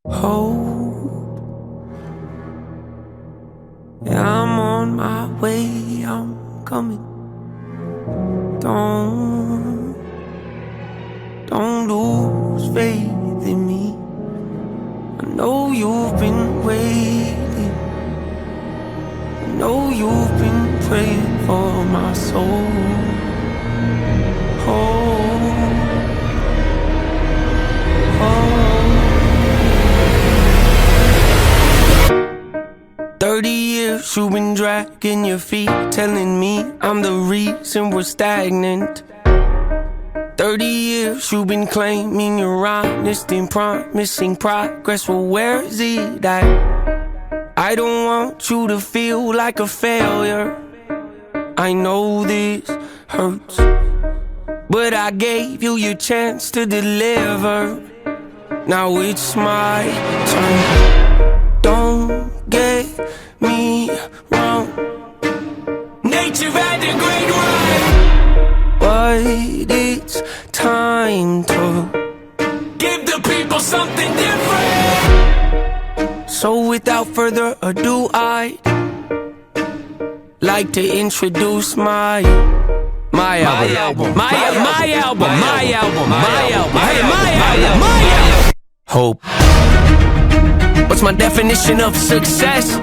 Hold, yeah, I'm on my way, I'm coming. Don't lose faith in me. I know you've been waiting. I know you've been praying for my soul. Hold, hold. 30 years you've been dragging your feet, telling me I'm the reason we're stagnant. 30 years you've been claiming you're honest and promising progress. Well, where is it at? I don't want you to feel like a failure. I know this hurts, but I gave you your chance to deliver. Now it's my turn. Don't get me wrong, nature had a great run, but it's time to give the people something different. So without further ado, I'd like to introduce my album. Hope. What's my definition of success?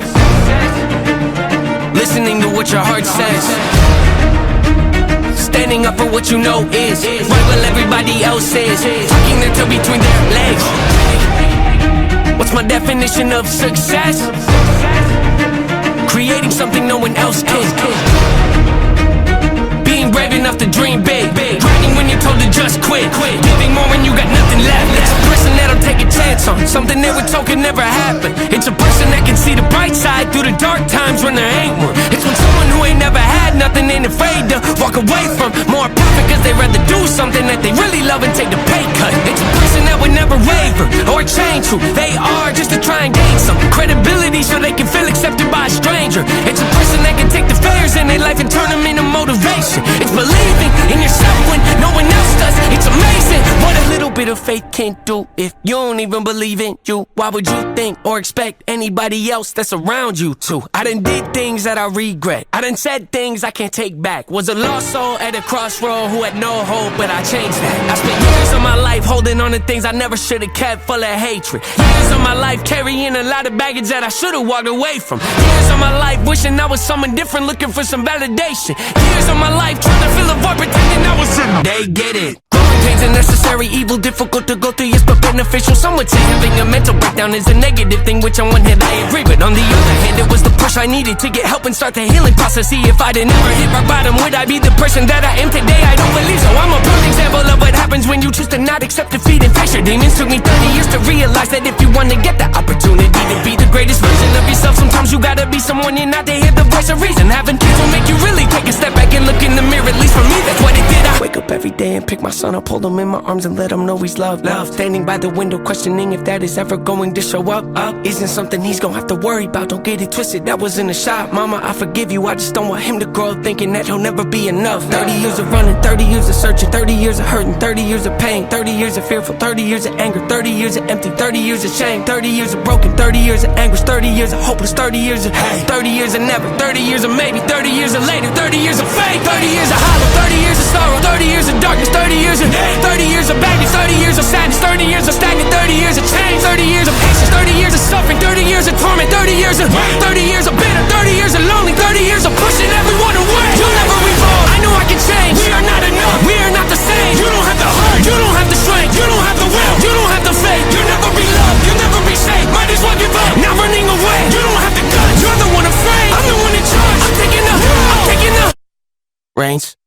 Listening to what your heart says, standing up for what you know is right while everybody else is tucking their toe between their legs. What's my definition of success? Creating something no one else can. Being brave enough to dream big, grinding when you're told to just quit, giving more when you got nothing left. It's a person that'll take a chance on something they were told could never happen. It's a person that can see the bright side through the dark times when there ain't one. It's when someone who ain't never had nothing ain't afraid to walk away from more profit, cause they'd rather do something that they really love and take the pay cut. It's a person that would never waver or change who they are just to try and gain some credibility so they can feel accepted by a stranger. It's a person that can take the failures in their life and turn them into motivation. It's believing in yourself when no one else does. It's amazing what a little bit of faith can do. If you don't even believe in you, why would you think or expect anybody else that's around you to? I done did things that I regret. I done said things I can't take back. Was a lost soul at a crossroad who had no hope, but I changed that. I spent years of my life holding on to things I never should have kept, full of hatred. Years of my life carrying a lot of baggage that I should have walked away from. Years of my life wishing I was someone different, looking for some validation. Years of my life trying to fill a void, pretending I was in. They get it. Growing pains are necessary, evil, difficult to go through, yes, but beneficial. Some would say having a mental breakdown is a negative thing, which on one hand I agree, but on the other hand it was the push I needed to get help and start the healing process. See, if I didn't ever hit rock bottom, would I be the person that I am today? I don't believe so. I'm a prime example of what happens when you choose to not accept defeat and face your demons. Took me 30 years to realize that if you want to get the opportunity to be the greatest version of yourself, sometimes you gotta be someone you're not to hear the voice of reason. Having kids will make you really take a step back and look in the mirror. At least for me, that's what it did. I wake up every day and pick my son up, hold him in my arms and let him know he's loved. Standing by the window questioning if that is ever going to show up. Isn't something he's gonna have to worry about. Don't get it twisted, that was in a shot. Mama, I forgive you, I just don't want him to grow up thinking that he'll never be enough. 30 years of running, 30 years of searching, 30 years of hurting, 30 years of pain, 30 years of fearful, 30 years of anger, 30 years of empty, 30 years of shame, 30 years of broken, 30 years of anguish, 30 years of hopeless, 30 years of hate, 30 years of never, 30 years of maybe, 30 years of later, 30 years of fate, 30 years of hollow, 30 years of sorrow, 30 years of darkness, 30 years of hate, 30 years of baggage, 30 years of sadness, 30 years of stagnant, 30 years of change, 30 years of patience, 30 years of suffering, 30 years of torment, 30 years of 30 years of bitter, 30 years of lonely, 30 years of pushing everyone away. You'll never evolve, I know I can change. We are not enough, we are not the same. You don't have the heart, you don't have the strength, you don't have the will, you don't have the faith. You'll never be loved, you'll never be safe. Might as well give up, not running away. You don't have the guts, you're the one afraid. I'm the one in charge, I'm taking up reins.